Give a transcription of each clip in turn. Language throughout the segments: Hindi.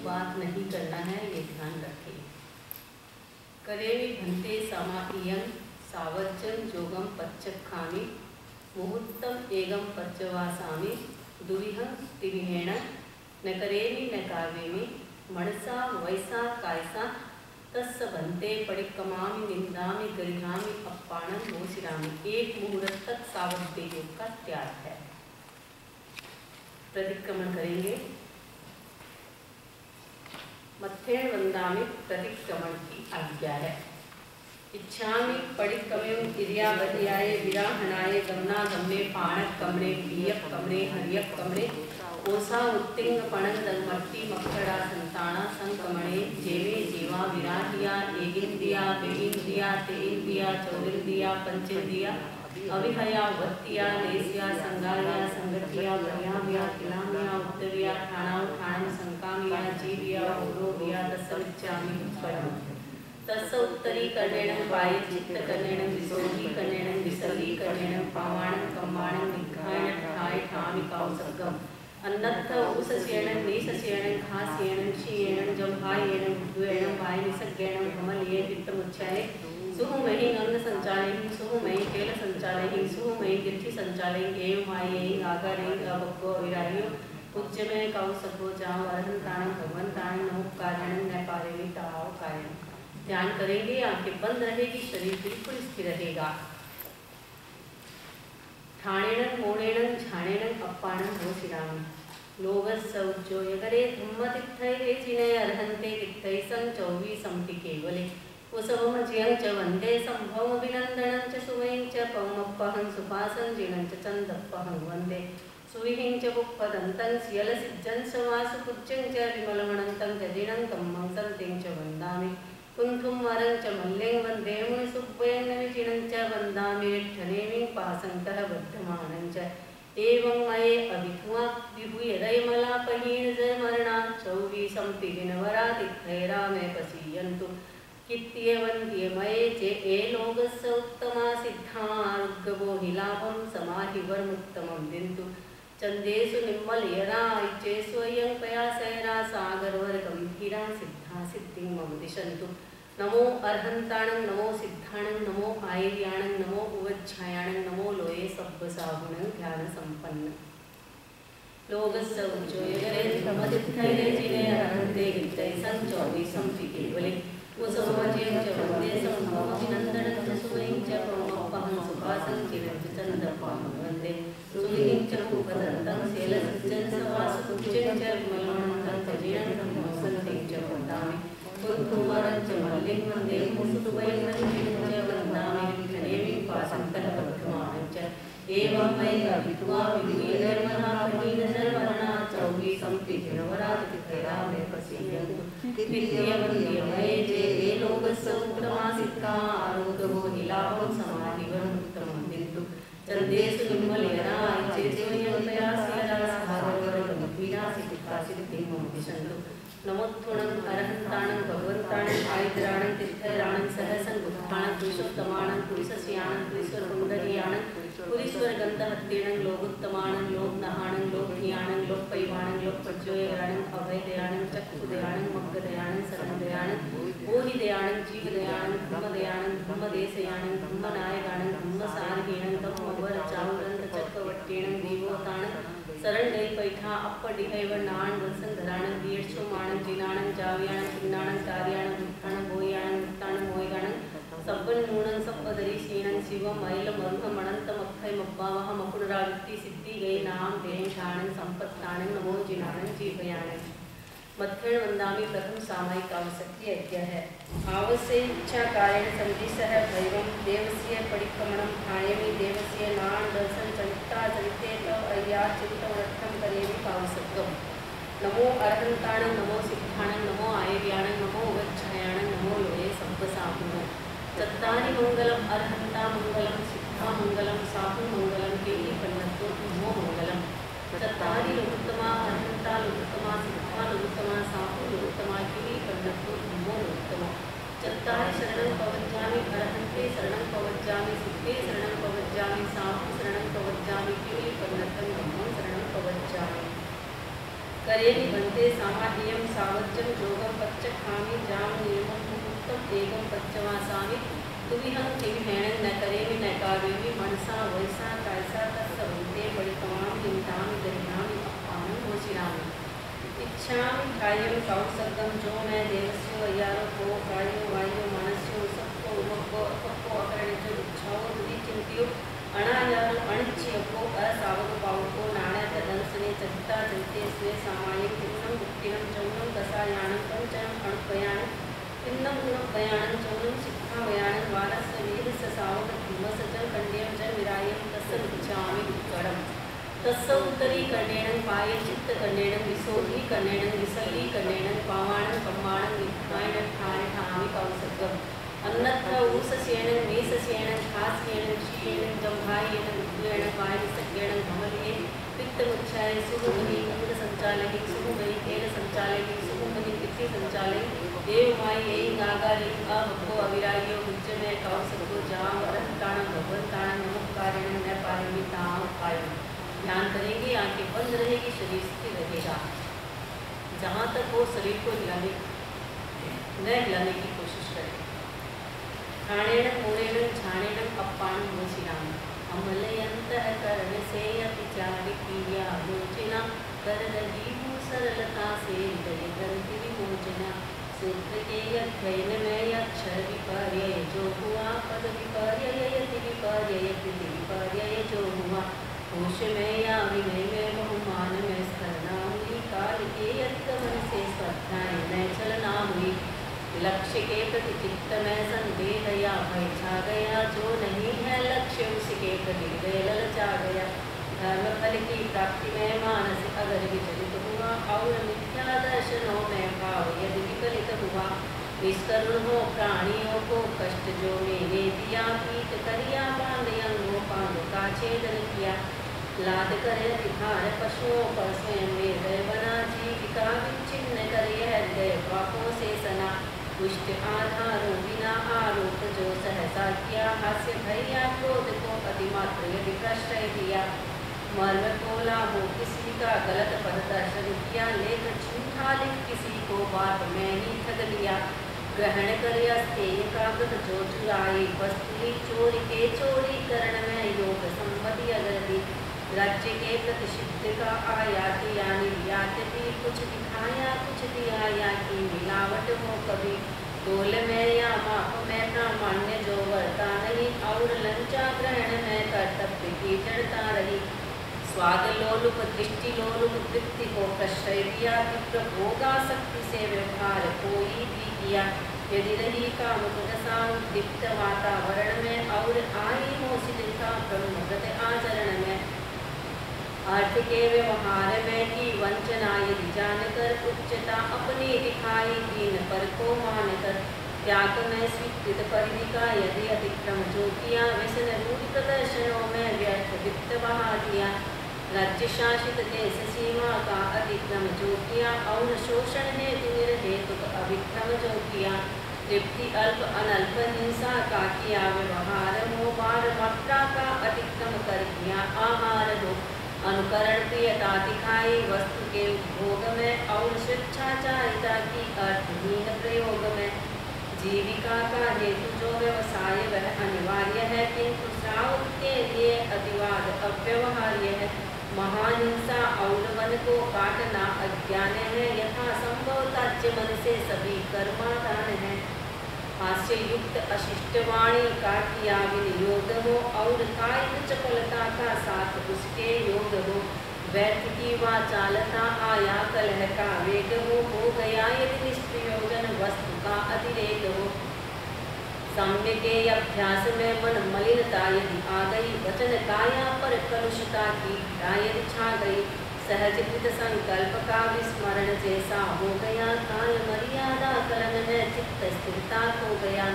बात नहीं करना है, ये ध्यान रखें। करेवि भन्ते सामाहियं सावज्जं जोगम पच्चखामि मुहूर्तम एगम पच्चवासामि दुरिहं तिविहेण न करेवि न कावेमि मनसा वैसा कायसा तस्य भन्ते परिक्रमामि निंदामि गरिहामि अप्पाणं मोसिरामि। एक मुहूर्त तक सावज्य योग का त्याग है। प्रतिक्रमण करेंगे। मत्थेन वंदामि प्रतिक्रमण की आज्ञा है। इच्छामि परिक्रमें इर्यावध्याय विराहणाय गमनागमने पाणक कमरे भीयक कमरे हरियक कमरे ओसा उत्तिंग पणन दलमट्टी मक्खड़ा संताना संकमणे जेवे जीवा विराहिया एगिंदिया बेगिंदिया तेगिंदिया चौरिंदिया पंचेंदिया अविहया वत्तिया लेसिया संगारिया संगतिया भयामिया किलामिया उत्तरिया ठाणाव ठाणम संकामिया जीविया ओरोविया तस्सविच्चामि स्वयं तस्स उत्तरी कर्णेन पाये चित्त कर्णेन विसोगी कर्णेन विसर्गी कर्णेन पावाणं कम्माणं विघ्नायण ठाय ठामि काउसर्गम अन्नत्थ उपसस्येण निसस्येण खास्येण क्षीयेण जम्भायेण उद्वेण वायनिसज्ञेण भमलये वित्तमुच्चाये सुहुमहि अंग संचालयहि सुहुमहि केल संचालयहि सुहुमहि गिट्ठी संचालयहि एव मायेहि आगारेहि अभक्को विराहियो उच्चमे काउसर्गो जाम अरहंताणं भगवंताणं नमोकारणं नैपारेवि ताव कायं। ध्यान करेंगे, आंखें बंद रहेगी, शरीर बिल्कुल स्थिर रहेगा। ठाणेन मोणेन झाणेन अप्पाणं मोसिरामि लोगस्य उज्जो यगरे धम्मतित्थैरे जिने अर्हन्ते तित्थै सं चौवी सम्पि केवले उसवमज्यं च वन्दे सम्भवमभिनन्दनं च सुवैं च पवमप्पहं सुपासं जिनं च चन्दप्पहं वन्दे सुविहिं च पुप्पदन्तं सियलसिज्जं च वासुपूज्यं च विमलमणन्तं च जिनं कम्मं सन्तिं च वन्दामि कुंथुम वरं च मल्लिं वन्दे मुनिसुब्बयं विजिनं च वन्दामि रिट्ठनेमिं पासन्तः बद्धमानं च एवं मये अभिथुआ विभूयदयमलापहीन जयमरणा चौवीसम्पि दिनवरातिथैरा मे पसीयन्तु कित्यवन्त्ये मये चे ए लोकस्य उत्तमा सिद्धारुग्गबोहिलाभं समाहिवर्मुत्तमं दिन्तु चन्देषु निम्मलयरायिचे स्वयं पयासैरा सागरवर्गम्भीरा सिद्धा सिद्धिं मम दिशन्तु। नमो अर्हन्ताणं नमो सिद्धाणं नमो आयर्याणं नमो उवज्झायाणं नमो लोये सब्बसाहुणं ध्यानसम्पन्न लोकस्य उज्जोयरे धम्मतित्थैरे जिने अर्हन्ते गित्तै सं चौवीसम्पि केवले उसवमज्यं च वन्दे सम्भवमभिनन्दनं च सुवैं च पवमप्पहं सुपासं जिनं च चन्दप्पहं वन्दे सुविहिं च पुप्पदन्तं सियलसिज्जं च वासुपूज्यं च विमलमणन्तं च जिनं कम्मं सन्तिं च वन्दामि कुंथुम वरं च मल्लिं वन्दे मुनिसुब्बयं विजिनं च वन्दामि रिट्ठनेमिं पासन्तः बद्धमानं च एवं मयि अभिथुआ विभूयदयमलापहीन जयमरणा चौवीसम्पि दिनवरातिथैरा मे पसीयन्तु कित्यवन्त्ये मये चे ए लोकस्य उत्तमा सिद्धा आरोग्यबोहिलाभं समाहिवर्मुत्तमं दिन्तु चन्देषु निम्मलयरायिचे स्वयं पयासैरा सागरवर्गम्भीरा सिद्धा सिद्धिं मम दिशन्तु। नमोत्थुणं अरहन्ताणं भगवन्ताणं आयिद्राणं तिथैराणं सहसं बुद्धाणं पुरुषोत्तमाणं पुरुषस्याणं पुरीश्वरपुण्डरीयाणं पुरीश्वरगन्धहत्येणं लोकोत्तमाणं लोकनहाणं लोकहियाणं लोकपैवाणं लोकपज्जोयराणं अभयदयाणं चक्षुदयाणं मग्गदयाणं शरणदयाणं बोधिदयाणं जीवदयाणं धर्मदयाणं धर्मदेशयाणं धर्मनायकाणं धर्मसारहीणं धम्मवरचावरन्त चक्रवर्तीणं देवोताणं शरणगै पैठा अप्पडिहैव नाण वंसंधराणं दीर्घमाणं जिनाणं जाव्याणं चिन्नाणं कार्याणं मुत्थाणं बोयाणं मुत्ताणं मोयगाणं सब्बन्नूणं सप्पदरीशीणं शिवं ऐलमरुहमणन्तमक्खै मब्बावह मकुडरावित्ति सिद्धि गै नाम दें ठाणं संपत्ताणं नमो जिनाणं जीवयाणं। मध्य वंदामि प्रथम सामायिक आवश्यक यज्ञ है। आवश्य इच्छा कार्य संदिशः भैरव देवस्य परिक्रमणं ठाणेमि देवस्य नाम दर्शन चरिता चरिते तव अय्या चित्तवृत्तं करेमि आवश्यकम्। नमो अर्हन्ताणं नमो सिद्धाणं नमो आयर्याणं नमो उवज्झायाणं नमो लोये सब्बसाहुणं। चत्तारि मंगलम अर्हन्ता मंगलम सिद्धा मंगलम साहु मंगलम केहि पन्नतो नमो मंगलम। चत्तारि लोकोत्तमा अर्हन्ता लोकोत्तमा सिद्धा लोकोत्तमा साहु लोकोत्तमा केहि पन्नतो नमो लोकोत्तमा। चत्तारि शरणं पवज्जामि अर्हन्ते शरणं पवज्जामि सिद्धे शरणं पवज्जामि साहु शरणं पवज्जामि केहि पन्नतं नमो शरणं पवज्जामि। करेणि भन्ते सामाह्यं सावज्ज वेगम पच्चवासामि तुविहं किमहेणं न करेमि न कार्योमि मनसा वैसा कायसा तत्सवन्ते परितमां हिंतामि दह्यामि अपानं मोचिरामि इच्छामि कायं कौसर्गं जो मैं देवस्यो अयारो को कायो वायो मनस्यो सबको उमको अपको अकरणितो इच्छाओ दुरी चिंतियो अनायारो अनिच्छियो असावक पावको नाण्य तदंसने चरिता चरिते स्वे सामायिक किन्नं गुप्तिनं चौनं दशायानं पंचनं अणुपयानं किन्नं गुणपयानं चौनं शिक्षावयानं वारस्य वीरस्य सावक धूमसचं कण्ड्यं च विरायं तस्य इच्छामि उत्कटम् तस्य उत्तरी कर्णेन पाये चित्त कर्णेन विसोधि कर्णेन विसली कर्णेन पावाणं कम्माणं विद्वायनं ठाणे ठामि कौसर्गम् अन्नत्र ऊसस्येन मेसस्येन खास्येन क्षीयेन जम्भायेन उद्वेण वायुसज्ञेन भमलिये पित्तमुच्छाय सुहुमहि अमृत संचालहि सुहुमहि तेल संचालहि सुहुमहि पित्ति संचालहि देवमायि एई गागारि अभक्को अविरायो उज्जमे कौसर्गो जाम अरहताणं भगवंताणं नमस्कारेण न पारमितां पायं ध्यान करेंगे, आंखें बंद रहेगी, शरीर स्थिर रहेगा। जहाँ तक हो शरीर को हिलाने न हिलाने की कोशिश करें। ठाणेन मूणेन झाणेन अपान मोचिराम अमलयंतःकरण से अतिचारिकिया लोचना कर रही हूँ सरलता से हृदय ग्रंथि विमोचना सूत्र के अध्ययन में अक्षर विपर्यय जो हुआ पद विपर्यय यति विपर्यय कृति विपर्यय जो हुआ होश में या विनय में बहुमान में स्मरणा हुई काल के अधिगमन से स्वाध्याय में चलना हुई लक्ष्य के प्रति चित्त में संदेह या भय छा गया जो नहीं है लक्ष्य उसके प्रति हृदय ललचा गया धर्म फल की प्राप्ति में मानस अगर विचलित हुआ और मिथ्या दर्शनों में भाव यदि विकलित हुआ निष्करुण हो प्राणियों को कष्ट जो मैंने दिया पीत करिया बांध अंगों पांग का छेदन किया लाद करे अधिकार पशुओं पर स्वयं निर्दय बना जीविका विच्छिन्न करे हृदय पापों से सना पुष्ट आधारों बिना आरोप जो सहसा किया हास्य भैया क्रोध को अतिमात्र यदि प्रश्रय दिया मर्म को लाभो किसी का गलत पद दर्शन किया लेख झूठा लिख किसी को बात में ही ठग लिया ग्रहण करे अस्तेय कागज जो चुराई वस्तु चोरी के चोरी करण में योग सम्मति अगर दी राज्य के प्रतिषिद्ध का आयात या निर्यात भी कुछ दिखाया कुछ दिया या कि मिलावट हो कभी तोल में या माप में प्रामाण्य जो वर्ता नहीं और लंचा ग्रहण में कर्तव्य की जड़ता रही स्वाद लोलुप दृष्टि लोलुप वृत्ति को प्रश्रय दिया विप्र भोगासक्ति से व्यवहार कोई भी किया यदि रही काम दीप्त वातावरण में और आई हो शिथिलता ब्रह्मगत आचरण में अर्थ के व्यवहार में की वंचना यदि जानकर उच्चता अपनी दिखाई दीन पर को मानकर त्याग में स्वीकृत परिधि का यदि अतिक्रम जो किया व्यसन रूढ़ प्रदर्शनों में व्यर्थ वित्त बहा दिया राज्य शासित देश सीमा का अतिक्रम जो किया और शोषण हेतु निर्हेतु अभिक्रम जो किया तृप्ति अल्प अनल्प हिंसा का किया व्यवहार हो बार मात्रा का अतिक्रम कर किया आहार हो अनुकरण प्रियता दिखाई वस्तु के उपभोग में और स्वेच्छाचारिता की अर्थहीन प्रयोग में जीविका का हेतु जो व्यवसाय वह अनिवार्य है किंतु श्रावक के लिए अतिवाद अव्यवहार्य है महाहिंसा और वन को काटना अज्ञान है यथा संभव त्याज्य मन से सभी कर्मादान है हास्य युक्त अशिष्ट वाणी का किया विनियोग हो और कायिक चपलता का साथ उसके योग हो व्यर्थ की वाचालता आया कलह का वेग हो गया यदि निष्प्रयोजन वस्तु का अतिरेक हो साम्य के अभ्यास में मन मलिनता यदि आ गई वचन काया पर कलुषता की यदि छा गई सहजकृत संकल्प का विस्मरण जैसा हो गया काल मर्यादा कलन में चित्त स्थिरता हो गया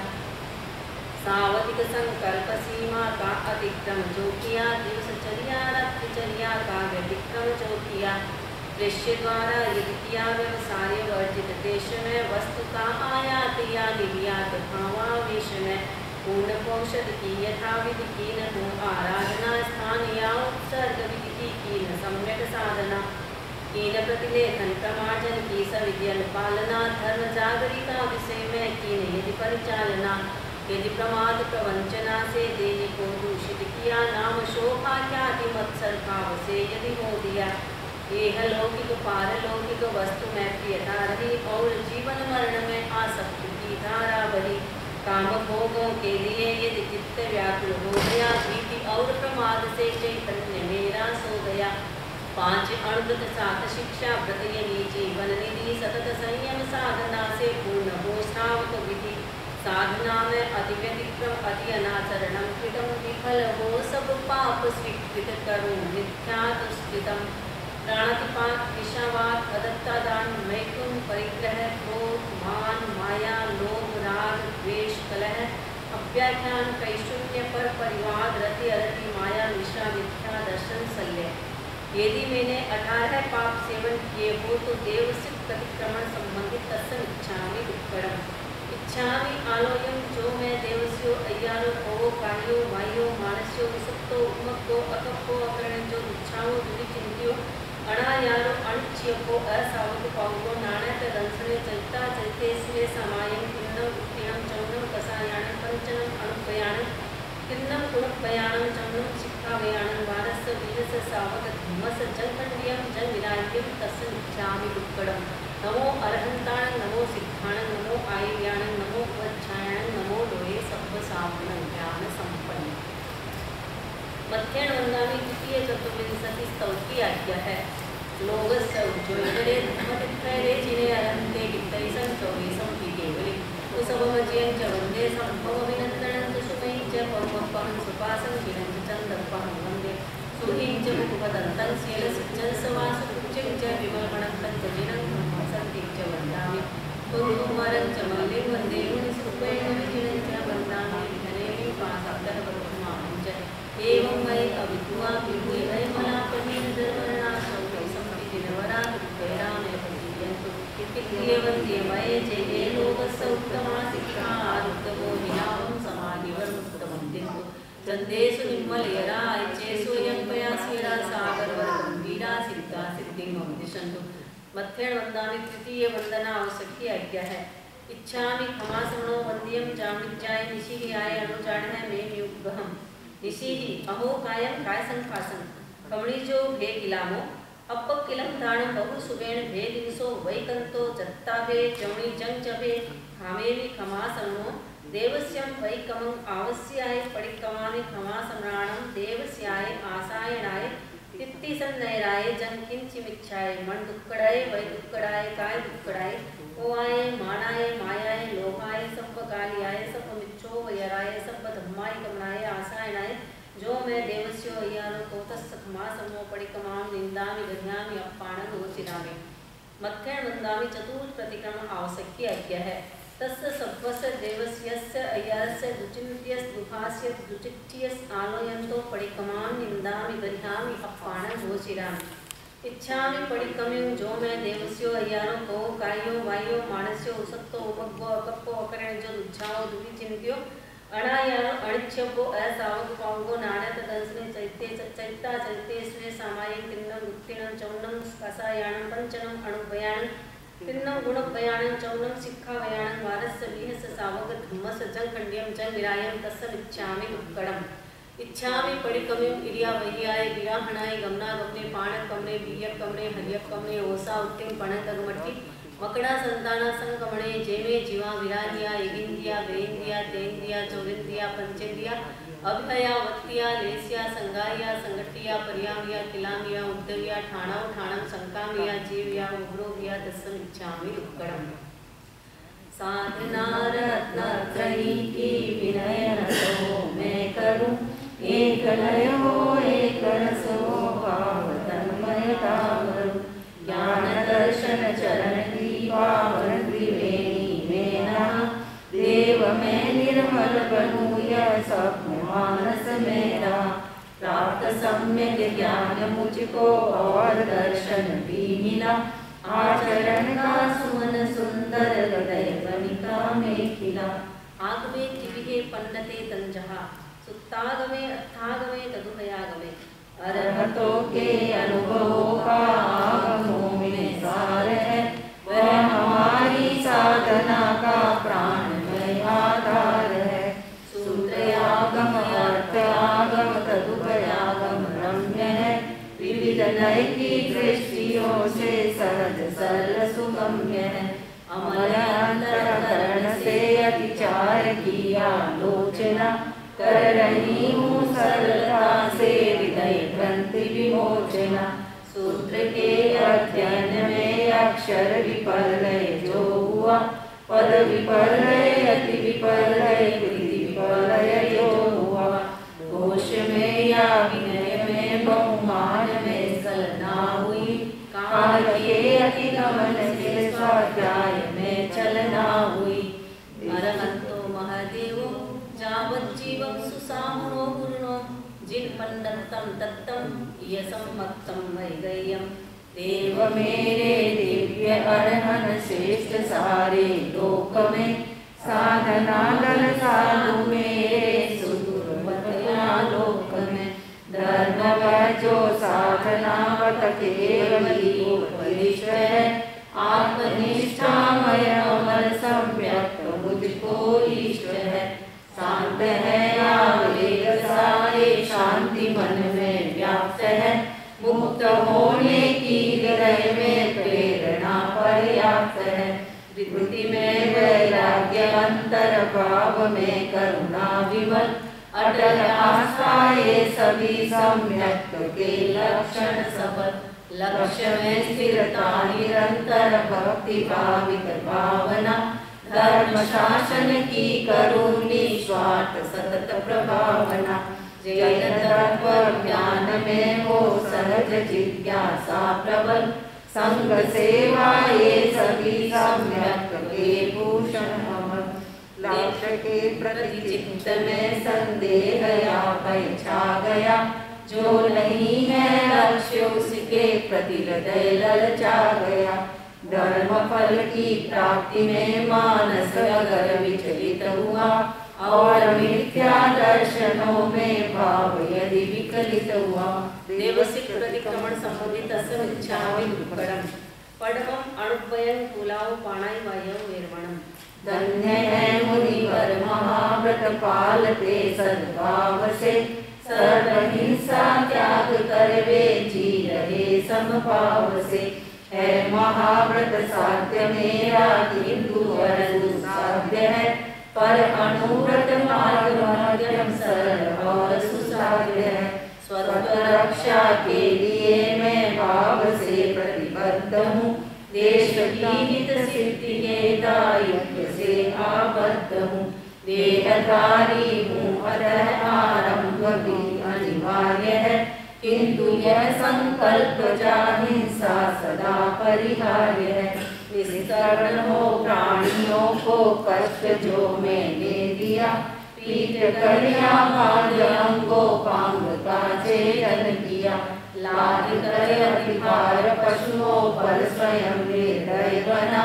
सावधिक संकल्प सीमा का अतिक्रम जो किया दिवसचर्या रात्रिचर्या का व्यतिक्रम जो किया दृश्य द्वारा यदि किया व्यवसाय वर्जित देश में वस्तु का आयात या निर्यात भावावेश में पूर्ण पौषध की यथा विधि की न हो आराधना स्थान या उत्सर्ग विधि की न सम्यक साधना कीन प्रतिलेखन प्रमार्जन की सविद्यन पालना धर्म जागरिका विषय में कीन यदि परिचालना यदि प्रमाद प्रवंचना से देने को दूषित किया नाम शोभा ख्याति मत्सर भाव से यदि हो दिया यह लौकिक पारलौकिक वस्तु में प्रियता रही और जीवन मरण में आसक्ति की धारा बही काम भोगों के लिए यदि चित्त व्याकुल हो गया भीति और प्रमाद से चैतन्य मेरा सो गया पांच अणुत सात शिक्षा व्रत यही जीवन निधि सतत संयम साधना से पूर्ण हो श्रावक विधि साधना में अति व्यतिक्रम अति अनाचरणम कृतम विफल हो सब पाप स्वीकृत करो मिथ्या दुष्कृतम प्राणतिपात विषावात अदत्ता दान मैथुन परिग्रह क्रोध मान माया लोभ राग द्वेष कलह अव्याख्यान कैशून्य पर परिवाद रति अरति माया निशा मिथ्या दर्शन शल्य यदि मैंने 18 पाप सेवन किए हो तो देवसित प्रतिक्रमण संबंधित तत्सम इच्छामि दुक्कड़म इच्छामि आलोयम जो मैं देवस्यो अय्यारो को कायो वायो मानस्यो विसक्तो उमक्को अकप्पो अकरणो इच्छाओ दुविचिंत्यो अणायारो अणिच्य को असावक पावको नाणक दंसने चलता चलते स्वे समायम किन्नम उत्तीर्णम चौनम कसायाणम पंचनम अणुपयाणम किन्नम गुणपयाणम चौनम शिक्षावयाणम वारस वीरस सावक धम्मस जलखंडियम जल विराज्यम तस्य इच्छामि दुक्कड़म नमो अरहंताण नमो सिद्धाण नमो आयव्याण नमो वज्रायण नमो लोये सब्ब सावण ज्ञान संपन्न मध्यन वंदामी द्वितीय चतुर्विंशति स्तव की आज्ञा है लोग सौज्योजरे धर्मतित्रये जिने अरहंते गित्तैसं चौरीसं की केवली उसवमज्यं च वन्दे संभवविनन्दनं च सुमयि च पवमपहं सुपासं विरञ्च चन्दपहं वन्दे सुहीं च मुखपदन्तं शीलसिद्धं सवासुरुचिं च विमलमणं जिनं ब्रह्मसन्तिं च वन्दामि कुरुमरं च मल्लिं वन्दे मुनिस्तुपेण विजिनं च वन्दामि विघ्नेमि पासाब्दः वर्धमानं च एवं मयि अविद्वा विभुय मया प्रवीणधर्मणाशं संविधिनवरा दुःखैरामे प्रतीयन्तु इत्येवन्ते मये जये लोकस्य उत्तमा शिक्षा आरुक्तवो विनामं समाधिवरमुत्तमं दिन्तु चन्देषु निर्मलयरा चेषु यं पयास्यरा सागरवरगम्भीरा सिद्धा सिद्धिं मम दिशन्तु मध्यण वन्दामि तृतीय वंदना आवश्यक आज्ञा है इच्छामि खमासमनो वन्द्यं जामिज्जाय निशिर्याय अनुजान है मे युगहम निशिहि अहो कायम काय संखासन कमणिजो भे किलामो अप किलम दान बहु सुबेण भे दिवसो वैकंतो जत्ता भे जमणि जंग जभे हामेवि खमासमनो देवस्यं वैकमं आवस्याय पडिकमानि खमासमराणं देवस्याय आसायणाय तित्तिसन्नैराय जंकिंचिमिच्छाय मन दुक्कड़ाय वै दुक्कड़ाय काय दुक्कड़ाय ओआय मानाय मायाय लोभाय संपकालियाय संपमिच्छो वयराय संपधम्माय कमनाय आसायनाय जो मैं देवस्यो अय्यानो को तत्सखमासमो पडिकमां निंदामि गध्यामि अप्पाणं गोचिरामि मध्यण वन्दामि चतुर्थ प्रतिक्रमण आवश्यक आज्ञा है तस्य सब्बस्य देवस्यस्य अय्यास्य दुचिन्त्यस् दुभास्य दुचिट्ठ्यस् आलोयन्तो पडिकमां निंदामि गध्यामि अप्पाणं गोचिरामि इच्छामि पडिकमिं जो मैं देवस्यो अय्यानो को कायो वायो मानस्यो उसक्तो उपग्गो अकप्पो अकरणजो दुच्छाओ दुविचिन्त्यो अणायानो अणिच्छ्यपो असावक पावगो नाणक दंसने चैत्ता चैते स्वे सामायं किन्नं उत्तीर्णं चौनं कसायाणं पंचनं अणुपयाणं किन्नं गुणपयाणं चौनं शिक्षावयाणं वारस्य वीहस सावक धम्मस जलखंडियं जल विरायं तस्समिच्छामि दुक्कड़म इच्छामि पडिकमिं इरिया वहियाय गिराहणाय गमना गमने पाणक कमने बियक कमने हरियक कमने ओसा उत्तिम पणक अगमट्टी मकड़ा संताना संकमणे जेमे जीवा विरानिया इगिंदिया बेंदिया तेंदिया चौरिंदिया पंचेंदिया अभया वत्तिया लेसिया संगाया संगठिया परियामिया किलामिया उद्दविया ठाणाव ठाणम संकामिया जीविया उग्रोभिया तस्सम इच्छामि दुक्कड़म साधना रत्नत्रयी की विनय रसो मैं करूं एक लयो एक रसो भाव तन्मयता करूं ज्ञान दर्शन चरण की पावन त्रिवेणी में नहा देव मैं निर्मल बनूं यह स्वप्न मानस मेरा प्राप्त सम्यक ज्ञान मुझको और दर्शन भी मिला आचरण का सुमन सुंदर हृदय कनिका में खिला आगमे त्रिविहे पन्नते तंजहा सुत्तागमे अत्थागमे तदुभयागमे अरहतों के अनुभवों का आगमो निर्णय की दृष्टियों से सहज सरल सुगम्य है। अमल अंतःकरण से अतिचार की आलोचना कर रही हूँ सरलता से हृदय ग्रंथि विमोचना। सूत्र के अध्ययन में अक्षर विपर्लय जो हुआ, पद विपर्लय अति विपर्लय कृति विपर्लय जो हुआ। घोष में या विनय में बहुमान में सलना हुई, काल के अतिगमन से स्वाध्याय में चलना हुई। अरहंतो महदेवो जावज्जीवं सुसाम्नो गुरुणो जिन पंडितम दत्तम यसम्मत्तम वैगय्यम। देव मेरे दिव्य अरहन श्रेष्ठ सारे लोक में, साधना दल साधु मेरे सुदुर्मतया लोक में। धर्म जो साधनावत केवली उपदिष्ट है, आत्मनिष्ठामय अमर सम्यक मुझको इष्ट है। शांत है आवेग सारे शांति मन में व्याप्त है, मुक्त होने की हृदय में प्रेरणा पर्याप्त है। विभूति में वैराग्य अंतर भाव में करुणा विमल, अटल आस्था ये सभी सम्यक के लक्षण सफल। लक्ष्य में स्थिरता निरंतर भक्ति भाविक भावना, धर्म शासन की करुण निस्वार्थ सतत प्रभावना। जैन तत्व ज्ञान में हो सहज जिज्ञासा प्रबल, संग सेवा ये सभी सम्यक के भूषण अमर। लक्ष्य के प्रति चित्त में संदेह या भय छा गया, जो नहीं है लक्ष्य उसके प्रति हृदय ललचा गया। धर्म फल की प्राप्ति में मानस अगर विचलित हुआ, और मिथ्या दर्शनों में भाव यदि विकलित हुआ। देवसिक प्रतिक्रमण संबंधित समिच्छामि दुक्कडम पडमम अणुभयं कुलाव पाणाय वायव निर्मणम। धन्य है मुनिवर महाव्रत पालते सद्भाव से, सर्वहिंसा त्याग कर वे जी रहे समभाव से। है महाव्रत साध्य मेरा किंतु दुस्साध्य है, पर अनुव्रत मार्ग मध्यम सरल और सुसाध्य है। स्वर्ग रक्षा के लिए मैं भाव से प्रतिबद्ध हूँ, देश की हित सिद्धि के दायित्व से आबद्ध हूँ। देहधारी हूँ अतः आरंभ भी अनिवार्य है, किंतु यह संकल्प हिंसा सदा परिहार्य है। निष्कर्ण हो प्राणियों को कष्ट जो मैंने दिया, पीठ कलिया बांध अंगोपांग का छेदन किया। लाद कर अधिकार पशुओं पर स्वयं निर्दय बना,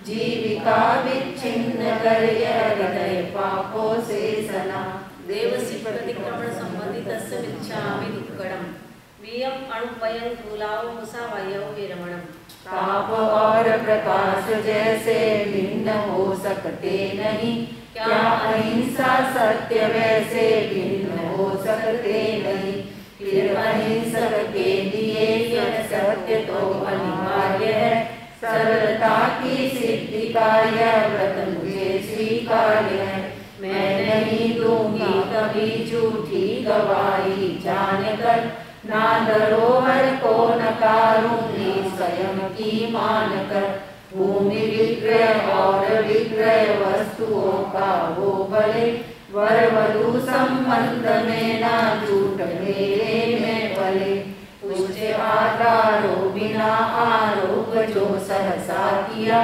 जीविका विच्छिन्न कर यह हृदय पापों से सना। देवसी प्रतिक्रमण संबंधित समिच्छामि दुक्कडम वियम अणुभयं कुलाव मुसावायव विरमणम। ताप और प्रकाश जैसे भिन्न हो सकते नहीं, क्या अहिंसा सत्य वैसे भिन्न हो सकते नहीं। फिर अहिंसक के लिए यह सत्य तो अनिवार्य है, सरलता की सिद्धि का यह व्रत मुझे स्वीकार्य है। मैं नहीं दूंगी कभी झूठी गवाही जानकर, ना धरोहर को नकारूंगी स्वयं की मानकर। भूमि विक्रय और विक्रय वस्तुओं का वो भले, वर वधु संबंध में ना झूठ मेरे में भले। पूज्य आधारों बिना आरोप जो सहसा किया,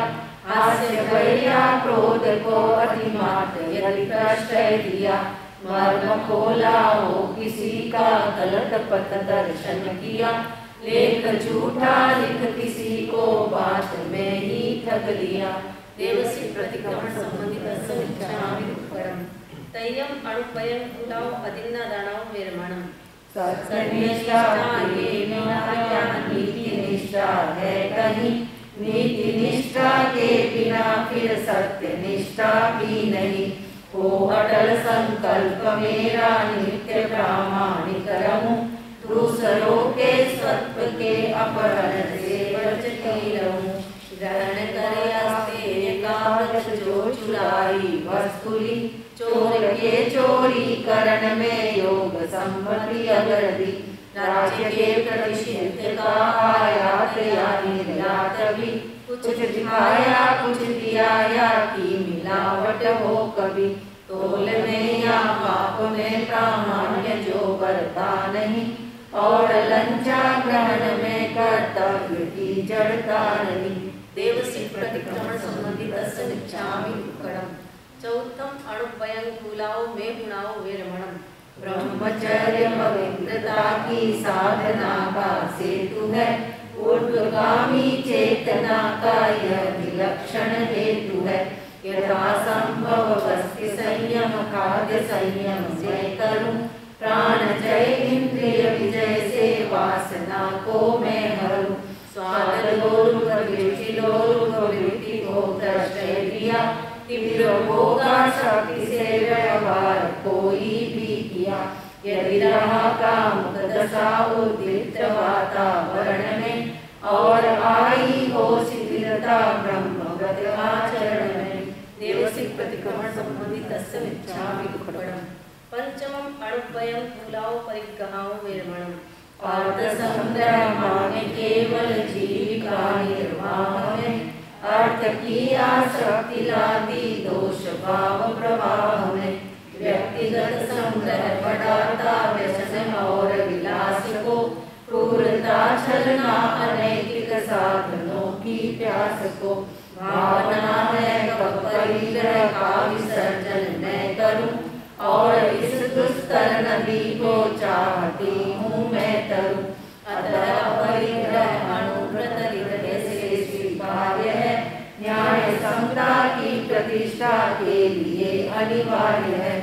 हास्य भैया क्रोध को अतिमात्र यदि प्रश्रय दिया। मर्म खोला हो किसी का गलत पथ दर्शन किया, लेख झूठा लिख किसी को बात में ही ठग लिया। देवसी प्रतिक्रमण संबंधित समिच्छामि दुक्कडम तय्यम अणुभयं कुलाव अदिन्नदानव निर्मणम। सत्यनिष्ठा के बिना क्या नीति निष्ठा है कहीं, नीति निष्ठा के बिना फिर सत्य निष्ठा भी नहीं। हो अटल संकल्प मेरा नित्य प्रामाणिक रहूं, दूसरों के सत्व के अपहरण से बचती रहूं। ग्रहण करे अस्तेय का व्रत जो चुराई वस्तुली, चोर के चोरी करण में योग संपत्ति अगर दी। राज्य के प्रतिषिद्ध का आयात या निर्यात भी, कुछ दिखाया कुछ दिया या की मिलावट हो कभी। तोल में या माप में प्रामाण्य जो बरता नहीं, और लंचा ग्रहण में कर्तव्य की जड़ता नहीं। देवसी प्रतिक्रमण संबंधित समिच्छामि दुक्कडम। चौथम अणुभयं कुलाओ में गुणाओ वेरमणम। ब्रह्मचर्य पवित्रता की साधना का सेतु है, ऊर्ध्वगामी चेतना का यह विलक्षण हेतु है। यथा संभव वस्ति संयम खाद्य संयम से करूं, प्राण जय इंद्रिय विजय से वासना को मैं हरूं। स्वाद लोलुप वृत्ति लोलुप वृत्ति को प्रश्रय दिया, तीव्र भोगा शक्ति से व्यवहार कोई भी किया। यदि रहा काम दशा उद्दीप्त वातावरण में, और आई हो शिथिलता ब्रह्मगत आचरण में। देवसी प्रतिक्रमण संबंधित समिच्छामि दुक्कडम। पंचमम अणुभयं कुलाओ परिग्रहाओ वेरमणम। अर्थ संग्रह माने केवल जीविका निर्वाह में, अर्थ की आसक्ति लाती दोष भाव प्रवाह में। व्यक्तिगत संग्रह बढ़ाता व्यसन और विलास को, क्रूरता छलना अनैतिक साधनों की प्यास को। भावना है कब परिग्रह का विसर्जन मैं करूं, और इस दुस्तर नदी को चाहती हूँ मैं तरूं। अतः परिग्रह अनुव्रत हृदय से स्वीकार्य है, न्याय समता की प्रतिष्ठा के लिए अनिवार्य है।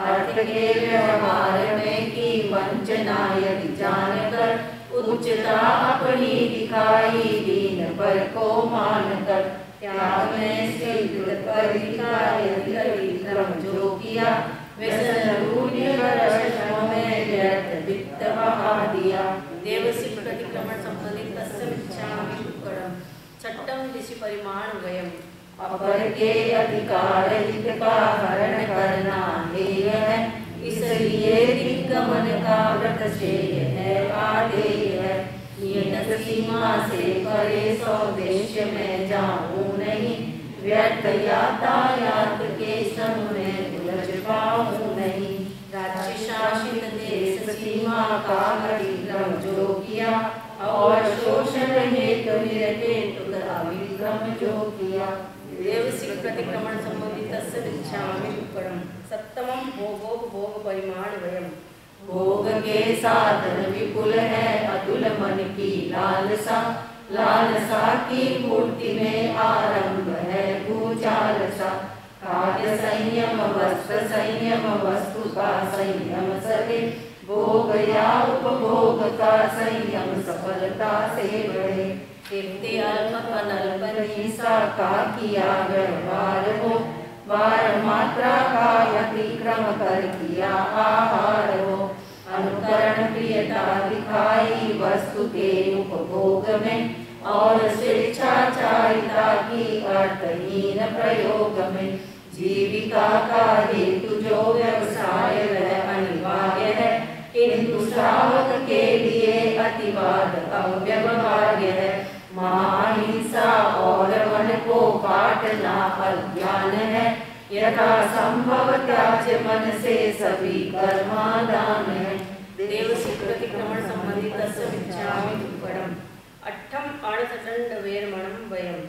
अर्थ के व्यवहार में की वंचना यदि जानकर, उच्चता अपनी दिखाई दीन पर को मानकर। त्याग में स्वीकृत परिग्रह यदि परिक्रम जो किया, व्यसन रूढ़ वर्षों में व्यर्थ वित्त बहा दिया। देवसी प्रतिक्रमण संबंधित समिच्छामि दुक्कडम। छठम दिशि परिमाण वयम। अपर के अधिकार हित का हरण करना हेय है, इसलिए दिग्गमन का व्रत श्रेय है आदेय है। नियत सीमा से परे स्वदेश में जाऊं नहीं, व्यर्थ यातायात के श्रम में उलझ पाऊं नहीं। राज्य शासित देश सीमा का अतिक्रम जो किया, और शोषण हेतु निरपेक्ष अविक्रम जो किया। देवसी प्रतिक्रमण संबंधित समिच्छामि दुक्कडम। सप्तमम भोगोपभोग परिमाण वयम। भोग के साधन विपुल है अतुल मन की लालसा, लालसा की मूर्ति में आरंभ है भूचालसा। खाद्य संयम वस्त्र संयम वस्तु का संयम सके, भोग या उपभोग का संयम सफलता से बढ़े। कीर्ति अल्प अनल्प हिंसा का किया व्यवहार हो, वार मात्रा का अतिक्रम कर किया आहार हो। अनुकरण प्रियता दिखाई वस्तु के उपभोग में, और स्वेच्छाचारिता की अर्थहीन प्रयोग में। जीविका का हेतु जो व्यवसाय वह अनिवार्य है, किंतु श्रावक के लिए अतिवाद अव्यवहार्य है। महाहिंसा और वन को काटना अज्ञान है, यथा संभव त्याज्य मन से सभी कर्मादान है। देवसी प्रतिक्रमण संबंधित समिच्छामि दुक्कडम। अट्ठम अणसदंड वेरमणम वयम।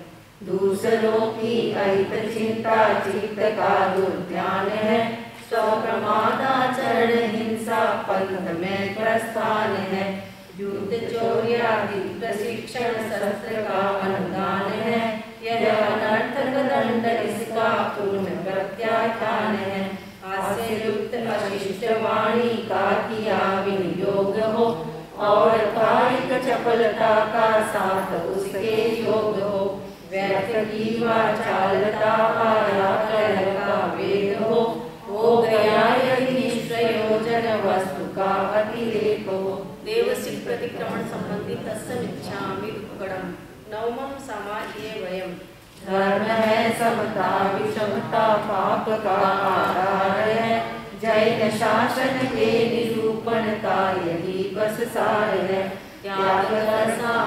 दूसरों की अहित चिंता चित्त का दुर्ध्यान है, स्वप्रमादाचरण हिंसा पंथ में प्रस्थान है। युद्ध चौर्यादि प्रशिक्षण शस्त्र का अनुदान है, यह अनर्थक दंड इसका पूर्ण प्रत्याख्यान है। हास्य युक्त अशिष्ट वाणी का किया विनियोग हो, और कायिक चपलता का साथ उसके योग हो। व्यर्थ की वाचालता आया कलह का वेद हो गया यदि निष्प्रयोजन वस्तु का अतिरेक हो। देव समता विषमता पाप का आधार है। जैन शासन के निरूपण का यही बस सार है। त्याग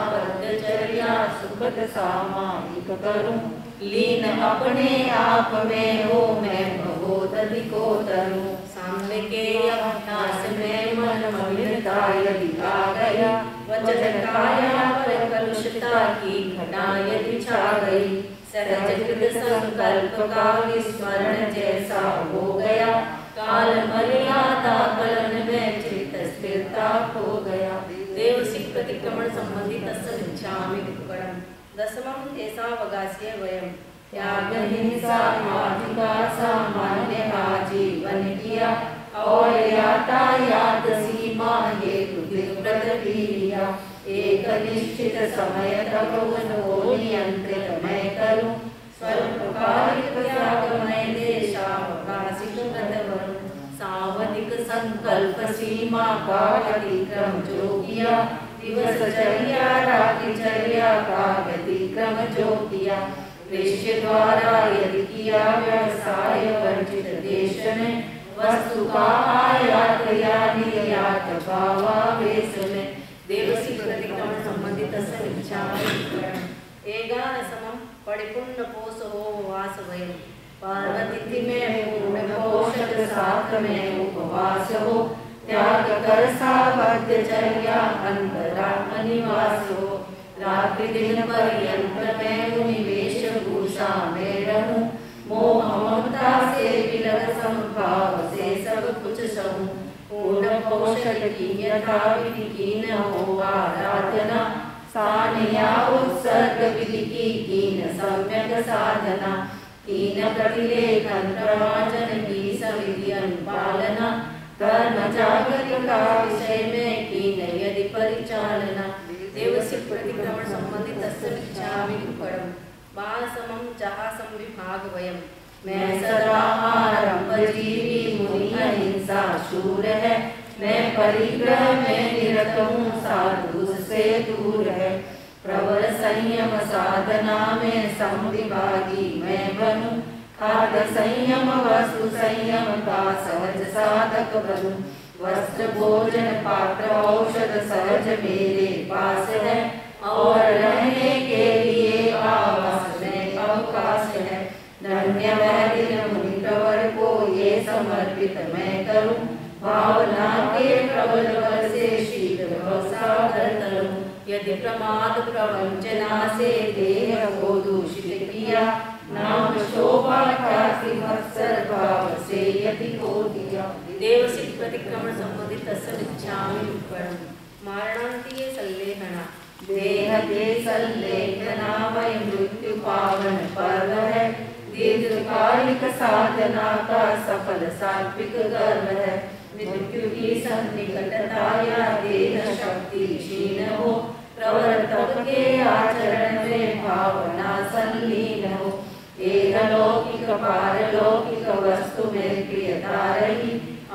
ब्रह्मचर्या सुखद सामायिक करूं, लीन अपने आप में हो मैं बहुत अधिकोतरूं। साम्य के अभ्यास में मन मलिनता यदि आ गया, वचन काया पर कलुषता की घटा यदि छा गई, सहजकृत संकल्प का विस्मरण जैसा हो गया, काल मर्यादा कलन में चित्त स्थिरता खो गया। देवसी प्रतिक्रमण संबंधी तस्मिच्छामि दुक्कडम्। दशमं तेषावगास्य वयम्। त्याग हिंसा माधिका सामान्य आजीवन किया, और यातायात सीमा हेतु व्रत भी लिया। एक निश्चित समय तक उनको नियंत्रित मैं करूं, स्वल्पकालिक त्याग मैं देशावकाशिक व्रत करूं। सावधिक संकल्प सीमा का अतिक्रम जो किया, दिवसचर्या रात्रिचर्या का व्यतिक्रम जो किया। कृष्य द्वारा यदि किया व्यवसाय वर्जित देश में, वस्तु का आयात या निर्यात भावावेश में। देवसी प्रतिक्रमण संबंधित तस्मिच्छामि। एकादशमं परिपूर्णपोषो वासवयम्। पार्वती में पूर्ण पोषक साथ में उपवास हो, त्याग कर सावध्यचर्या अंतरात्म निवास हो। रात्रि दिन पर्यंत मैं निवेश भूषा में रहूं, मोह ममता से विलग संभाव से सब कुछ सहूं। पूर्ण पोषक की यथाविधि की न हो आराधना, सानिया उत्सर्ग विधि की न सम्यक साधना। कीन प्रतिलेखन प्रवाचन की सविधि अनुपालना, कर्म जागृति का विषय में कीन यदि परिचालना। देवस्य प्रतिक्रमण संबंधित तस्मिच्छामि दुक्कडम्। बासमं जहासं विभाग वयम्। मैं सदा आरंभ जीवी मुनि अहिंसा शूर है, मैं परिग्रह में निरत हूँ साधु से दूर है। प्रवर संयम साधना में समविभागी मैं बनूं, खाद्य संयम वस्तु संयम का सहज साधक बनूं। वस्त्र भोजन पात्र औषध सहज मेरे पास है, और रहने के लिए आवास में अवकाश है। धन्य वह दिन मुनि प्रवर को ये समर्पित मैं करूं, भावना के प्रबल बल से शीघ्र भवसागर तरूं। यदि प्रमाद प्रवंचना से देह को दूषित किया, नाम शोभा ख्याति मत्सर भाव से यदि को दिया। देवसी प्रतिक्रमण संबंधित तस्मिच्छामि दुक्कडम्। मारणान्तिये सल्लेखना। देह के सल्लेखना वै मृत्यु पावन पर्व है, दीर्घकालिक साधना का सफल सात्विक गर्व है। मृत्यु की सन्निकटता या देह शक्ति क्षीण हो, प्रवर्तक के आचरण में भावना संलीन हो। एहलौकिक पारलौकिक वस्तु में प्रियता रही,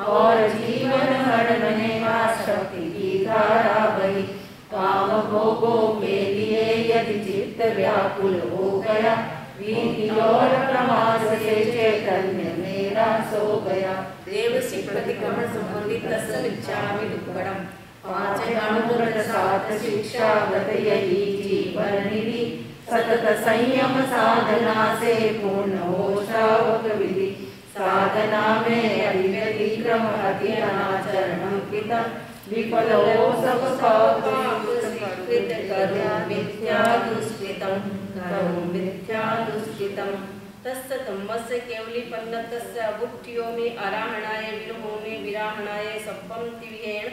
और जीवन हर में आसक्ति की धारा बही। काम भोगों के लिए यदि चित्त व्याकुल हो गया, वीति और प्रमाद से चैतन्य मेरा सो गया। देवसी प्रतिक्रमण संबंधित तस्मिच्छामि दुक्कडम्। पांच अनुव्रत सात शिक्षा व्रत यही जीवन निधि, सतत संयम साधना से पूर्ण हो श्रावक विधि। साधना में अभिव्यतिक्रम अति अनाचरण कृतम्, विफल हो सब कृत करो मिथ्या दुष्कृतम्, करो मिथ्या दुष्कृतम्। तस्य धम्मस्य केवलीपन्नतस्य अबुद्धयोमि अराहणाय विरहोमि विराहणाय सब्बं तिविहेण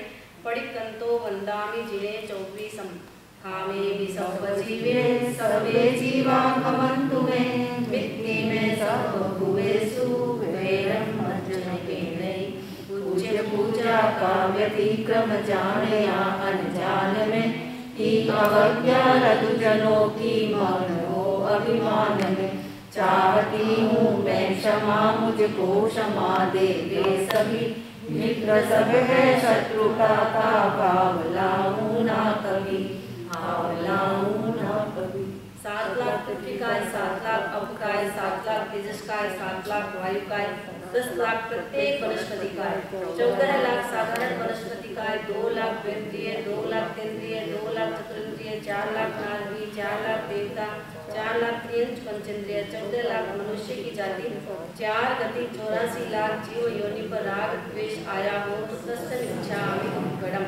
पडिकन्तो वन्दामि जिने 24। कामे विसर्व जीवे सर्वे जीवा भवन्तु मे, मित्ति में सब भुवेषु वैरं मज्जनकेनै। पूज्य पूजा का व्यतिक्रम जाने या अनजान में, की अवज्ञा रघुजनों की मौन हो अभिमान में। चाहती हूँ मैं क्षमा मुझको क्षमा दे वे सभी, मित्र सब है शत्रुता का भाव लाऊं ना कभी, भाव लाऊं ना कभी। 7 लाख, पृथ्वी काय 7 लाख, अप काय 7 लाख, तेजस काय 7 लाख, वायु काय 10 लाख, प्रत्येक वनस्पति काय 14 लाख, साधारण वनस्पति काय 2 लाख, द्विंद्रिय 2 लाख, तेंद्रिय 2 लाख, चतुरिंद्रिय 4 लाख, नारवी 4 लाख, देवता 4 लाख, त्रियंश पंचेंद्रिय 14 लाख, मनुष्य की जाति 4 गति 84 लाख, जीव योनि पर राग द्वेष आया हो तो तस्य इच्छामि दुक्कडम।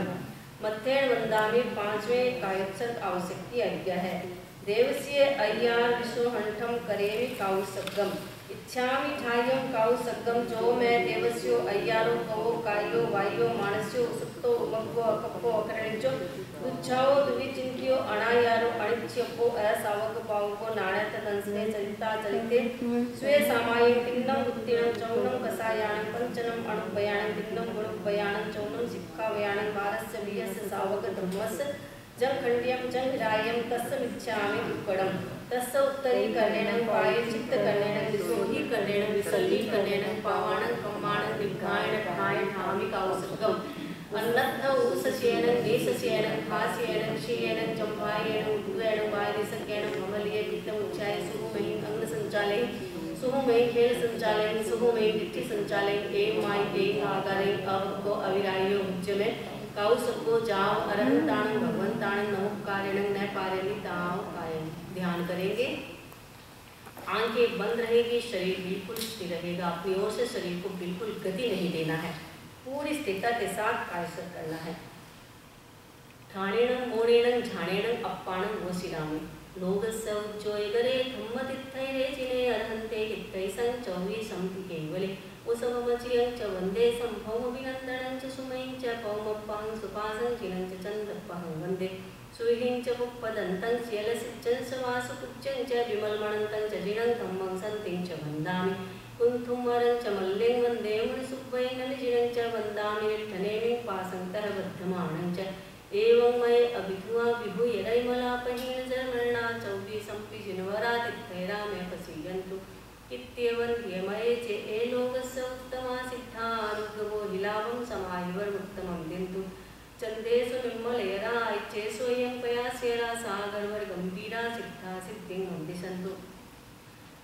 मध्येण वंदामि 5वें कायोत्सर्ग आवश्यकती आज्ञा है। देवस्य अय्यार विश्वहंठम करेवि काउसगम। इच्छामि ठाय्यम काउसगम जो मैं देवस्यो अय्यारो कवो कायो वायो मानस्यो सुप्तो उमग्गो अकप्पो अकरणिचो उच्छाओ दुविचिंत्यो अनायारो अनिच्छ्यपो असावक पावको नाणयत दंसने चरिता चरिते स्वे सामाये तिन्नम उत्तीर्णं चौनं कसायानं पंचनम अणुपयानं तिन्नम गुणुपयानं चौनं सिक्खावयानं वारस्य वियस्य सावक धर्मस्य जंखंडियम जंघरायम तस्समिच्छामि दुक्कडम। तस्य उत्तरी कर्णेन पाये चित्त कर्णेन विसोहि कर्णेन विसल्ली कर्णेन पावाणं कम्माणं दिग्घायण ठाय ठामि काउसगम। अन्नत्थ उदसस्येन देशस्येन खास्येन क्षीयेन चंपायेन उद्वेण वायनिसकेन भमलिये पित्तमुच्छाय सुहुमहि अंग संचालय सुहुमहि खेल संचालय सुहुमहि दिट्ठि संचालय ए माय ए आगारे अवको अविरायो उज्जमे काउसको जाव अरहंताणं भगवंताणं नमोकारेणं न पारेणि ताव कायं। ध्यान करेंगे, आंखें बंद रहेगी, शरीर बिल्कुल स्थिर रहेगा। अपनी ओर से शरीर को बिल्कुल गति नहीं देना है, पूरी स्थिरता के साथ कायसर करना है। ठाणेनं मोणेनं झाणेनं अप्पाणं वशिरामि लोगस्य उज्जोयगरे धम्मतित्थैरेचिने अर्हन्ते कित्थैसं चौवीसं केवले उसवमचियं च वन्दे संभवमभिनन्दनं च सुमयं च पौमप्पहं सुपासं चिनं च चन्दप्पहं वन्दे सुविहिं च पुप्पदन्तं श्यलसिच्चं सवासुपुच्चं च विमलमणन्तं च जिनं धम्मं सन्तिं च वन्दामि कुन्थुमरं च मल्लिं वन्दे मुनिसुब्बैनं जिनं च वन्दामि विठ्ठनेमिं पासन्तः बद्धमानं च एवं मये अभिधुआ विभूय रैमलापहीन जर्मणा चौबीसंपि जिनवरातिथैरामे पसीयन्तु इत्येवन्ध्यमये चे ए लोकस्य उत्तमा सिद्धानुग्रहो हिलावं समाहिवर्मुत्तमं दिन्तु चन्देषु निर्मलयराय चे स्वयं पयास्यरा सागरवर गंभीरा सिद्धा सिद्धिं वन्दिशन्तु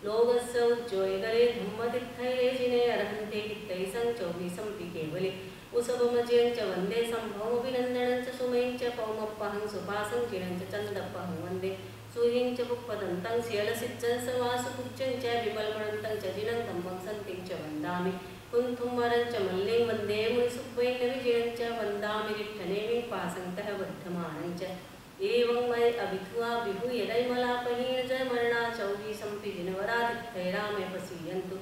लोकस्य उज्जोयगरे धम्मतिथैरेचिने अर्हन्ते कित्थैसं चौबीसंपि केवले उसवमचियं च वन्दे संभवमभिनन्दनं च सुमयं च पौमप्पहं सुपासं चिनं च चन्दप्पहं वन्दे सुहिं च पुप्पदन्तं श्यलसिच्चं सवासुपुच्चं च विमलमणन्तं च जिनं धम्मं सन्तिं च वन्दामि कुन्थुमरं च मल्लिं वन्दे मुनिसुब्बैनं जिनं च वन्दामि विठ्ठनेमिं पासन्तः बद्धमानं च एवं मये अभिधुआ विभूय रैमलापहीन जर्मणा चौबीसंपि जिनवरातिथैरामे पसीयन्तु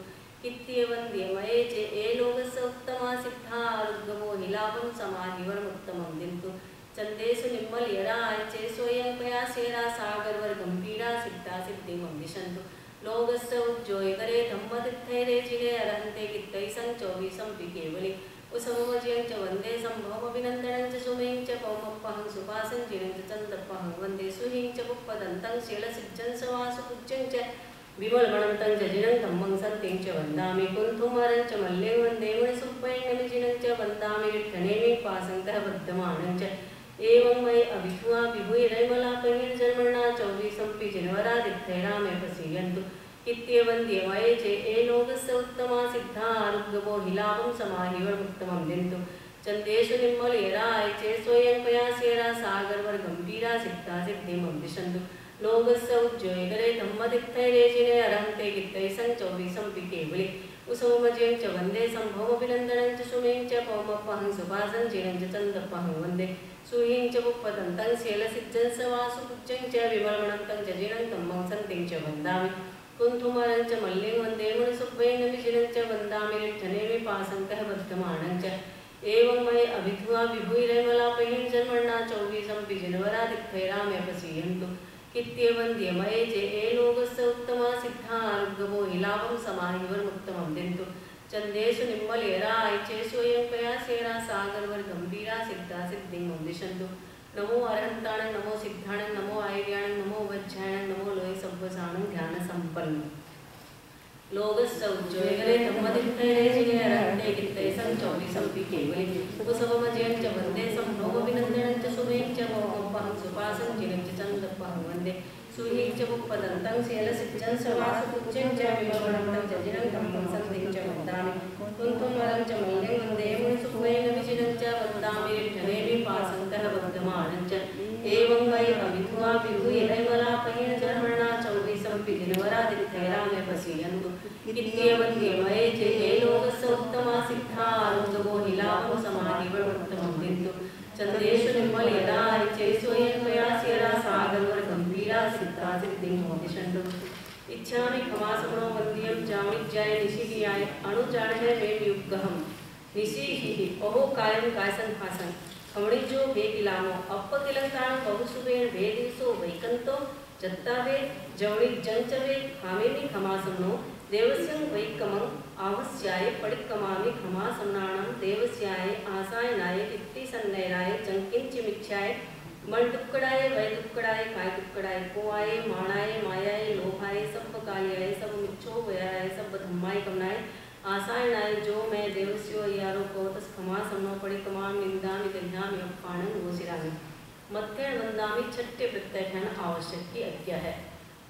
इत्येवन्ध्यमये चे ए लोकस्य उत्तमा सिद्धा आरुग्गमो हिलावं समाहिवर्मुत्तमं दिन्तु चन्देषु निर्मलयराय चे स्वयं पयास्यरा सागरवर गंभीरा सिद्धा सिद्धिं वन्दिशन्तु लोकस्य उज्जोयगरे धम्मतिथैरेचिने अर्हन्ते कित्थैसं चौबीसंपि केवले उसवमचियं च वन्दे संभवमभिनन्दनं च सुमयं च पौमप्पहं सुपासं चिनं च चन्दप्पहं वन्दे सुहिं च पुप्पदन्तं श्यलसिच्चं सवासुपुच्चं च विमलमणन्तं च जिनं धम्मं सन्तिं च वन्दामि कुन्थुमरं च मल्लिं वन्दे मुनिसुब्बैनं जिनं च वन्दामि विठ्ठनेमिं पासन्तः बद्धमानं च एवं मये अभिधुआ विभूय रैमलापहीन जर्मणा चौबीसंपि जिनवरातिथैरामे पसीयन्तु इत्येवन्ध्यमये चे ए लोकस्य उत्तमा सिद्धा आरुग्गमो हिलावं समाहिवर्मुत्तमं दिन्तु चन्देषु निर्मलयराय चे स्वयं पयास्यरा सागरवर गंभीरा सिद्धा सिद्धिं वन्दिशन्तु लोकस्य उज्जोयगरे धम्मतिथैरेचिने अर्हन्ते कित्थैसं चौबीसंपि केवले उसवमचियं च वन्दे संभवमभिनन्दनं च सुमयं च पौमप्पहं सुपासं चिनं च चन्दप्पहं वन्दे सुहिं च पुप्पदन्तं श्यलसिच्चं सवासुपुच्चं च विमलमणन्तं च जिनं धम्मं सन्तिं च वन्दामि कुन्थुमरं च मल्लिं वन्दे मुनिसुब्बैनं जिनं च वन्दामि विठ्ठनेमिं पासन्तः बद्धमानं च एवं मये अभिधुआ विभूय रैमलापहीन जर्मणा चौबीसंपि जिनवरातिथैरामे पसीयन्तु इत्येवन्ध्यमये चे ए लोकस्य उत्तमा सिद्धा आरुग्गमो हिलावं समाहिवर्मुत्तमं दिन्तु चन्देषु निर्मलयराय चे स्वयं पयास्यरा सागरवर गंभीरा सिद्धा सिद्धिं वन्दिशन्तु नमो अरहन्ताणं नमो सिद्धाणं नमो आयर्याणं नमो वज्रायणं नमो लोये सब्बसाणं ध्यानसम्पन्नं लोकस्य उज्जोयगरे धम्मतिथैरेचिने अर्हन्ते कित्थैसं चौबीसंपि केवले उसवमचियं च वन्दे संभवमभिनन्दनं च सुमयं च पौमप्पहं सुपासं चिनं च चन्दप्पहं वन्दे सुहीचमुपदन्तं शैलसिद्धं सवासुकुच्चं च विमोहनं जजिनं धम्मं सन्धिं च वन्दामि कुन्तं वरं च मौल्यं वन्दे मुनिसुखमेन विचिनं च वन्दामि रिद्धनेमि पासन्तः वर्धमानं च एवं वै अविधुवा विधुयैर्मलापयेन जर्मणा चौबीसं दिनवरादित्यैरामे पश्यन्तु इत्येवन्यमये च ये लोकस्य उत्तमा सिद्धा आरोग्यवो हिलावो समाधिवत्तमं बिन्दु चंद्रेशु निर्मल यदा चेसोयन प्रयासेरा सागरवर गंभीरा सिद्धा सिद्धिं मोदिशंतु इच्छामि खमासमनो वंद्यं जामिज्जाय निशिहियाय अणुचाणहे मे युगहम निशिहि ओहो कायम कायसन हासन खमणिजो बेगिलामो अप्पकिलंतान बहुसुबेन भेदिसो वैकंतो जत्तावे जवणि जंचवे खामेमि खमासमनो देवस्यं वैकमं आवस्याय पडिक्कमामि खमासमनाणं देवस्याय आसायनाय इत्ति सन्नैराय चंकिंचिमिच्छाय मन टुक्कड़ाय वै टुक्कड़ाय काय टुक्कड़ाय पोआय माणाय मायाय लोभाय सब कालियाय सब मिच्छो वयाय सब धम्माय कमनाय आसायनाय जो मैं देवस्यो यारो कोतस खमासमनो पडिक्कमामि निंदामि गन्यामि अप्पाणं गोसिरामि मध्य वंदामि छठ्य प्रत्ययन आवश्यक की आज्ञा है।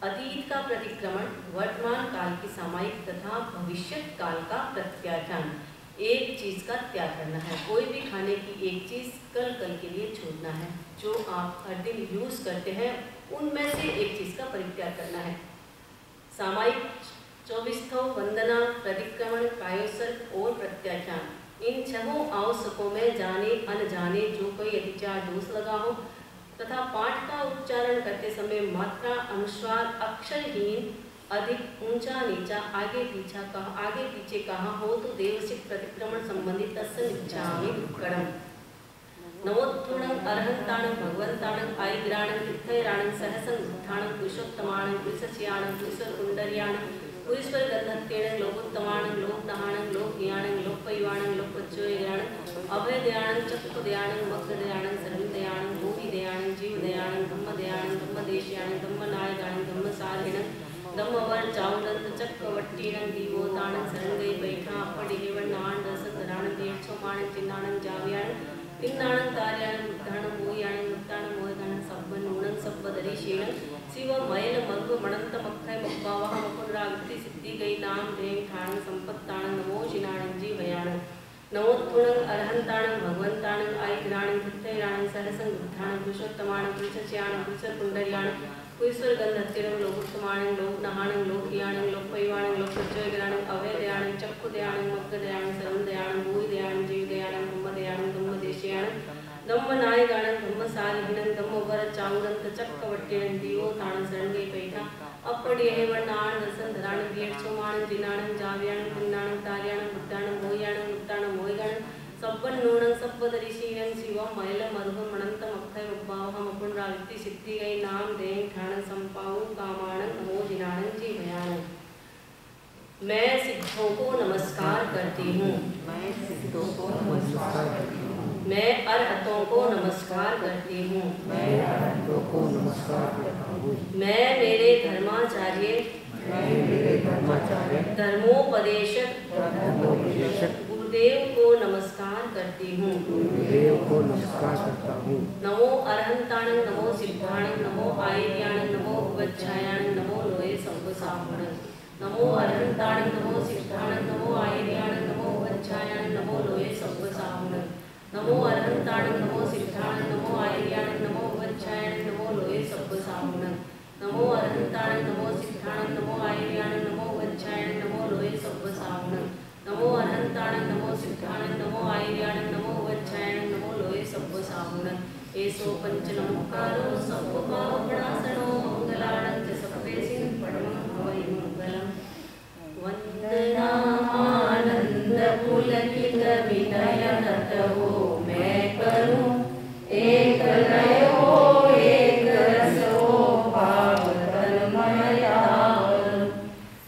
अतीत का प्रतिक्रमण, वर्तमान काल की सामायिक तथा भविष्यत काल का प्रत्याख्यान। एक चीज का त्याग करना है, कोई भी खाने की एक चीज कल के लिए छोड़ना है। जो आप हर दिन यूज करते हैं उनमें से एक चीज का परित्याग करना है। सामायिक 24 वंदना, प्रतिक्रमण, कायोत्सर्ग और प्रत्याख्यान, इन छहों आवश्यकों में जाने अनजाने जो कोई अतिचार दोष लगा हो तथा पाठ का उच्चारण करते समय मात्रा अनुस्वार अक्षरहीन अधिक ऊंचा नीचा आगे पीछे कहा हो तो देवसिक प्रतिक्रमण संबंधित तस्मिच्छामि दुक्कड़म नवोत्थुणं अर्हन्ताणं भगवन्ताणं आयिग्राणं तीर्थैराणं सहसं उत्थाणं पुरुषोत्तमाणं पुरुषस्याणं पुरुषकुण्डर्याणं पुरुषगन्धत्येण लोकोत्तमाणं लोकदहाणं लोकज्ञानं लोकपैवाणं लोकपच्चोयाणं अभयदयाणं चक्षुदयाणं मग्गदयाणं सर्वदयाणं भूमिदयाणं जीवदयाणं धम्मदयाणं धम्मदेश्याणं धम्मनायकाणं धम्मसारिणं धम्मवर चाउदंत चक्रवट्टीणं दीवोताणं सरंगै बैठा अपडिहेवण्णाणं दसधराणं देक्षोमाणं चिन्नाणं जाव्याणं तिन्नाणं तार्याणं मुद्धाणं मोयाणं मुद्धाणं मोयगाणं सब्बन नूणं सब्बदरीशेणं शिव मयल मग्ग मणंत मक्खय मब्बावह मकुरागति सिद्धि गई नाम देव ठाणं संपत्ताणं नमो शिनाणं जीवयाणं नवोत्थुणं अर्हन्ताणं भगवन्ताणं आयिग्राणं तीर्थैराणं सहसं बुद्धाणं पुरुषोत्तमाणं पुरुषस्याणं पुरुषकुण्डर्याणं पुरुषगन्धत्येण लोकोत्तमाणं लोकनहाणं लोकयाणं लोकपैवाणं लोकपच्चोयग्राणं अभयदयाणं चक्षुदयाणं मग्गदयाणं सर्वदयाणं भूयदयाणं जीवदयाणं धम्मदयाणं धम्मदेश्याणं धम्मनायकाणं धम्मसारिणं धम्मवर चाउदंत चक्रवट्टीणं दीवोताणं सरंगै पैठा अपडिहेवण्णाणं दसधराणं देक्षोमाणं चिन्नाणं जाव्याणं तिन्नाणं तार्याणं बुद्धाणं मोयाणं मुद्धाणं मोयगाणं सब्बन नूणं सब्बदरीशीणं शिवं मयलं मधुं मणंतं अक्षय मुब्बावहं मुकुंडरावित्ति सिद्धि गई नाम दें ठाणं संपाऊ कामाणं नमो जिनाणं जीवयाणं। मैं सिद्धों को नमस्कार करती हूँ, मैं अरहतों को नमस्कार करती हूँ, मैं मेरे धर्माचार्य धर्मोपदेशक गुरुदेव को नमस्कार करती हूँ। नमो अरहंताणं नमो सिद्धाणं नमो आयर्याणं नमो उपच्छायाणं नमो लोये संवसावणं नमो अरहंताणं नमो सिद्धाणं नमो आयर्याणं नमो उपच्छायाणं नमो लोये संवसावणं नमो अरहंताणं नमो सिद्धाणं नमो आयर्याणं नमो उपच्छायाणं नमो लोये संवसावणं नमो अरहंताणं नमो सिद्धाणं नमो आयर्याणं नमो उपच्छायाणं नमो लोये संवसावणं नमो अरहंताणं नमो सिद्धाणं नमो आयर्याणं नमो उपच्छायाणं नमो लोये संवसावणं एसो पंचनमुक्कारो सर्वपापप्रणाशनो मंगलाणं च सप्तेसिं परमं भवै मंगलम् वंदनानंद पुलकित विनय नतवो मैं करूं एक लय हो एक रस हो भाव तन्मया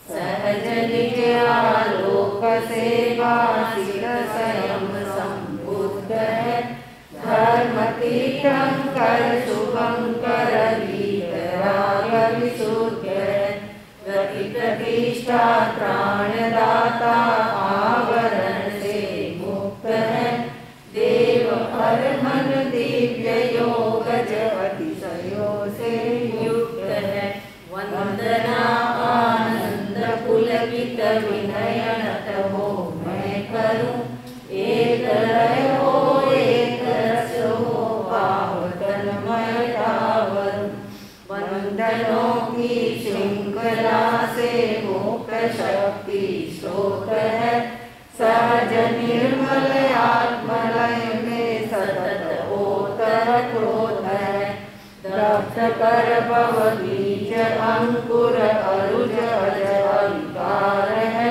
सहज निज आलोक सेवा सिर स्वयं संबुद्ध है धर्म तीर्थंकर शुभंकर वीतराग विशुद्ध है गति प्रतिष्ठा प्राणदाता आवरण से मुक्त है देव अर्हन दिव्य योग जगति से युक्त है पुलकित विनयन हो मैं करूं। एक लय हो एक रस हो भाव तन्मयता वरूं। वंदनों की श्रृंखला से मुक्त शक्ति स्रोत है। सहज निर्मल आत्मलय में सतत ओतप्रोत है। दग्ध कर भव बीज अंकुर अरुज अज अविकार है।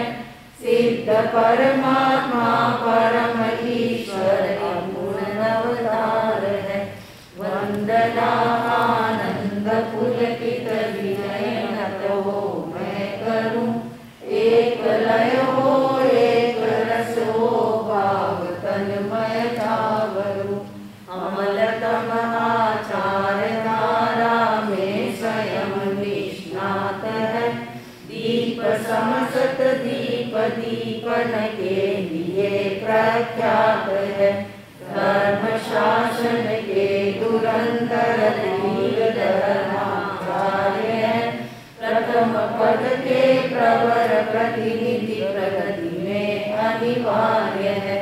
सिद्ध परमात्मा परम ईश्वर अपूर्ण अवतार है। वंदना आनंद पुलकित विनयन हो मैं करूं। एक लय हो एक रस हो भाव तन्मयता वरूं। अमलतम आचार धारा में स्वयं निष्णात है। दीप समसत दीप दीपन के लिए प्रख्यात है। धर्म शासन के धुरंधर धर्माचार्य है। प्रथम पद के प्रवर प्रतिनिधि प्रगति में अनिवार्य है।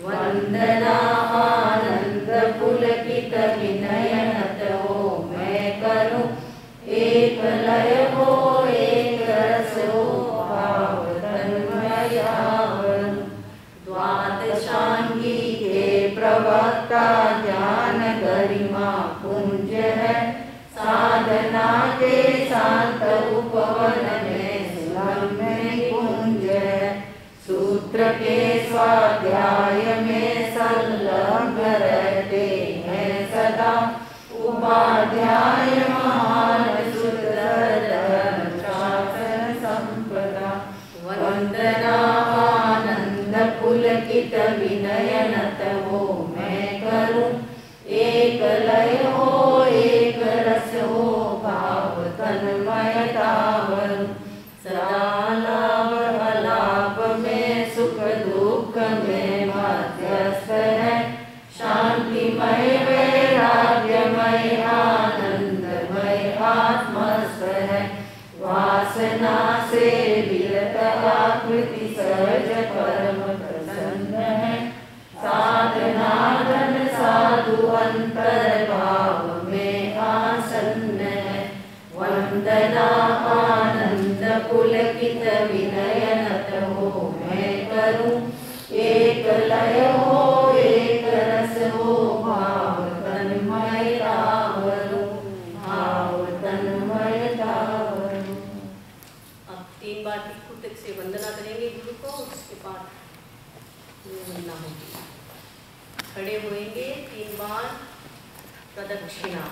वंदना आनंद पुलकित विनयन हो मैं करूं। एक लय हो एक रस हो भाव तन्मयता वरूं। द्वादशांगी के प्रवक्ता ज्ञान गरिमा पुंज है। साधना के शांत उपवन में सुरम्य कुंज है। सूत्र के स्वाध्याय में संलग्न रहते हैं सदा। उपाध्याय महान सुंदर धर्म शासन संपदा। वंदना आनंद पुलकित विनयन हो मैं करूं। एक लय हो एक रस हो भाव तन्मयता वरूं। सदा लाभ अलाभ में सुख दुख में मध्यस्थ है। शांतिमय वैराग्यमय आनंदमय आत्मस्थ है। वासना से विरत आकृति सहज परम प्रसन्न है। साधना धन साधु अंतर भाव में आसन्न है। वंदना आनंद पुलकित विनयन हो मैं करूं। एक लय हो एक रस हो भाव तन्मयता वरूं। भाव तन्मयता वरूं। अब 3 बार टिक से वंदना करेंगे गुरु को। उसके बाद वंदना होगी। खड़े होएंगे 3 बार प्रदक्षिणा।